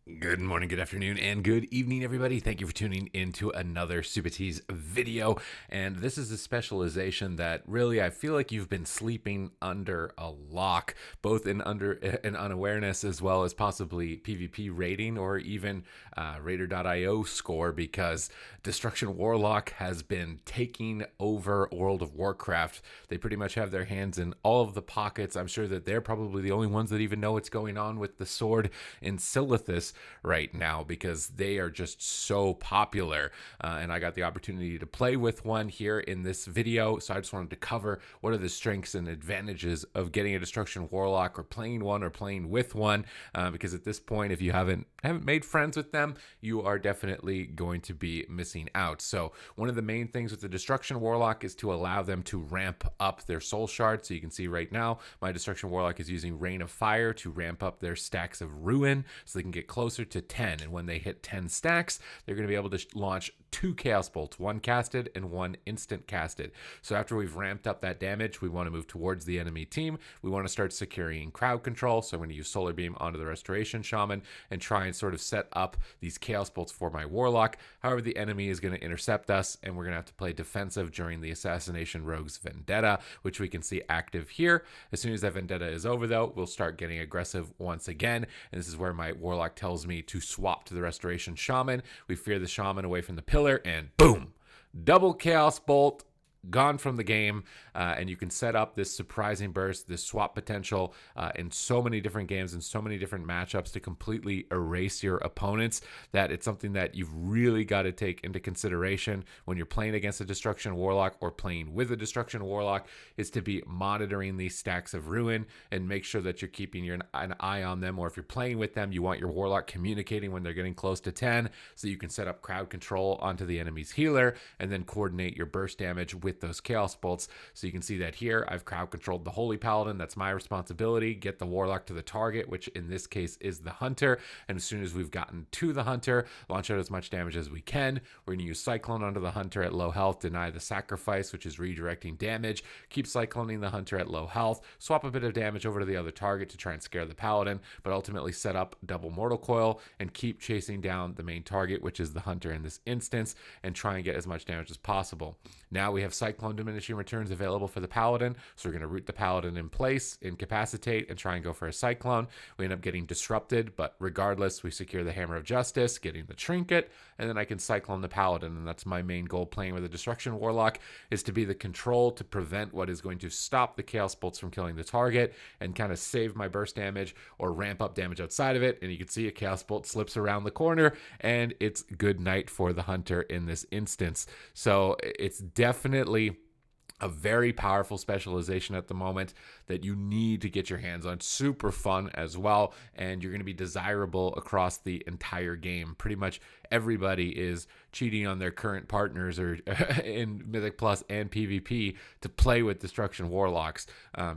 Good morning, good afternoon, and good evening, everybody. Thank you for tuning into another Supatease video. And this is a specialization that really I feel like you've been sleeping under a lock, both in unawareness as well as possibly PvP rating or even Raider.io score, because Destruction Warlock has been taking over World of Warcraft. They pretty much have their hands in all of the pockets. I'm sure that they're probably the only ones that even know what's going on with the sword in Silithus right now, because they are just so popular. And I got the opportunity to play with one here in this video, so I just wanted to cover what are the strengths and advantages of getting a Destruction Warlock or playing one or playing with one, because at this point, if you haven't made friends with them, you are definitely going to be missing out. So one of the main things with the Destruction Warlock is to allow them to ramp up their soul shards. So you can see right now my Destruction Warlock is using Rain of Fire to ramp up their stacks of Ruin so they can get closer to 10. And when they hit 10 stacks, they're going to be able to launch 2 Chaos Bolts, one casted and one instant casted. So after we've ramped up that damage, we want to move towards the enemy team. We want to start securing crowd control. So I'm going to use Solar Beam onto the Restoration Shaman and try and sort of set up these Chaos Bolts for my Warlock. However, the enemy is going to intercept us, and we're going to have to play defensive during the Assassination Rogue's Vendetta, which we can see active here. As soon as that Vendetta is over, though, we'll start getting aggressive once again. And this is where my Warlock tells me to swap to the Restoration Shaman. We fear the Shaman away from the pillar, and boom! Double Chaos Bolt, gone from the game. And you can set up this surprising burst, this swap potential in so many different games and so many different matchups to completely erase your opponents, that it's something that you've really got to take into consideration when you're playing against a Destruction Warlock or playing with a Destruction Warlock, is to be monitoring these stacks of Ruin and make sure that you're keeping an eye on them. Or if you're playing with them, you want your Warlock communicating when they're getting close to 10, so you can set up crowd control onto the enemy's healer and then coordinate your burst damage with those Chaos Bolts. So you can see that here I've crowd controlled the Holy Paladin. That's my responsibility. Get the Warlock to the target, which in this case is the Hunter. And as soon as we've gotten to the Hunter, launch out as much damage as we can. We're going to use Cyclone onto the Hunter at low health, deny the sacrifice, which is redirecting damage. Keep cycloning the Hunter at low health. Swap a bit of damage over to the other target to try and scare the Paladin, but ultimately set up double Mortal Coil and keep chasing down the main target, which is the Hunter in this instance, and try and get as much damage as possible. Now we have Cyclone diminishing returns available for the Paladin, so we're going to root the Paladin in place, incapacitate, and try and go for a Cyclone. We end up getting disrupted, but regardless, we secure the Hammer of Justice, getting the Trinket, and then I can Cyclone the Paladin. And that's my main goal playing with a Destruction Warlock, is to be the control to prevent what is going to stop the Chaos Bolts from killing the target and kind of save my burst damage or ramp up damage outside of it. And you can see a Chaos Bolt slips around the corner, and it's good night for the Hunter in this instance. So it's definitely a very powerful specialization at the moment that you need to get your hands on. Super fun as well, and you're going to be desirable across the entire game. Pretty much everybody is cheating on their current partners or in Mythic Plus and PvP to play with Destruction Warlocks,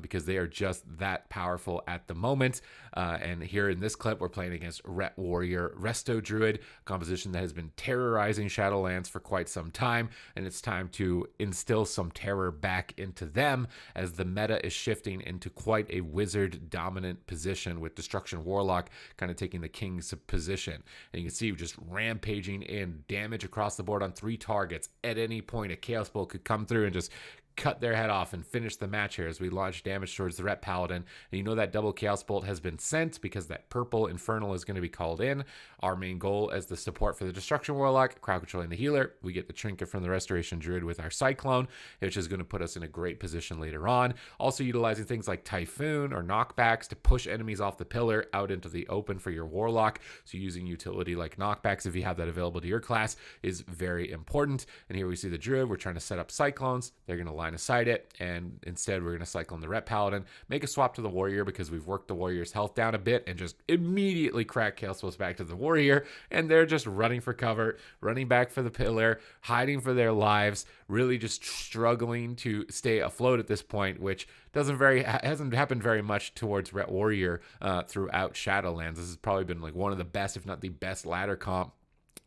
because they are just that powerful at the moment. And here in this clip, we're playing against Ret Warrior Resto Druid, composition that has been terrorizing Shadowlands for quite some time, and it's time to instill some terror back into them as the meta is shifting into quite a wizard dominant position, with Destruction Warlock kind of taking the king's position. And you can see just rampaging in damage across the board on 3 targets. At any point, a Chaos Bolt could come through and just cut their head off and finish the match here as we launch damage towards the Ret Paladin. And you know that double Chaos Bolt has been sent because that purple Infernal is going to be called in. Our main goal as the support for the Destruction Warlock, crowd controlling the healer. We get the Trinket from the Restoration Druid with our Cyclone, which is going to put us in a great position later on. Also utilizing things like Typhoon or knockbacks to push enemies off the pillar out into the open for your Warlock. So using utility like knockbacks, if you have that available to your class, is very important. And here we see the Druid. We're trying to set up Cyclones. They're going to line aside it, and instead we're going to Cyclone the Ret Paladin, make a swap to the Warrior because we've worked the Warrior's health down a bit, and just immediately crack Chaos Bolts back to the Warrior, and they're just running for cover, running back for the pillar, hiding for their lives, really just struggling to stay afloat at this point, which hasn't happened very much towards Ret Warrior throughout Shadowlands. This has probably been like one of the best, if not the best ladder comp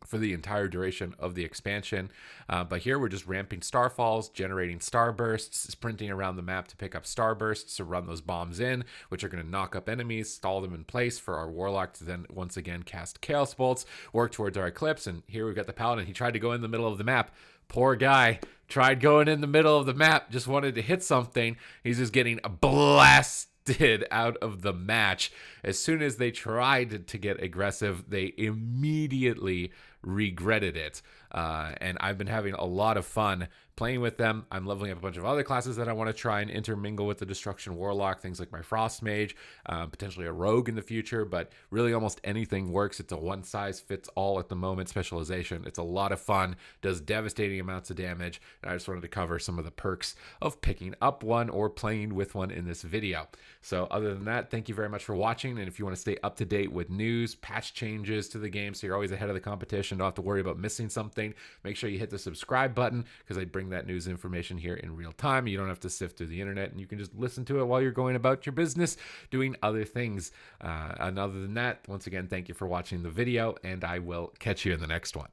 for the entire duration of the expansion. But here we're just ramping starfalls, generating starbursts, sprinting around the map to pick up starbursts to run those bombs in, which are going to knock up enemies, stall them in place for our Warlock to then once again cast Chaos Bolts, work towards our Eclipse. And here we've got the Paladin. He tried to go in the middle of the map. Poor guy. Tried going in the middle of the map, just wanted to hit something. He's just getting blasted out of the match. As soon as they tried to get aggressive, they immediately regretted it. And I've been having a lot of fun playing with them. I'm leveling up a bunch of other classes that I want to try and intermingle with the Destruction Warlock, things like my Frost Mage, potentially a Rogue in the future, but really almost anything works. It's a one-size-fits-all at the moment specialization. It's a lot of fun, does devastating amounts of damage, and I just wanted to cover some of the perks of picking up one or playing with one in this video. So other than that, thank you very much for watching, and if you want to stay up to date with news, patch changes to the game so you're always ahead of the competition, don't have to worry about missing something, make sure you hit the subscribe button because I bring that news information here in real time. You don't have to sift through the internet, and you can just listen to it while you're going about your business doing other things. And other than that, once again, thank you for watching the video, and I will catch you in the next one.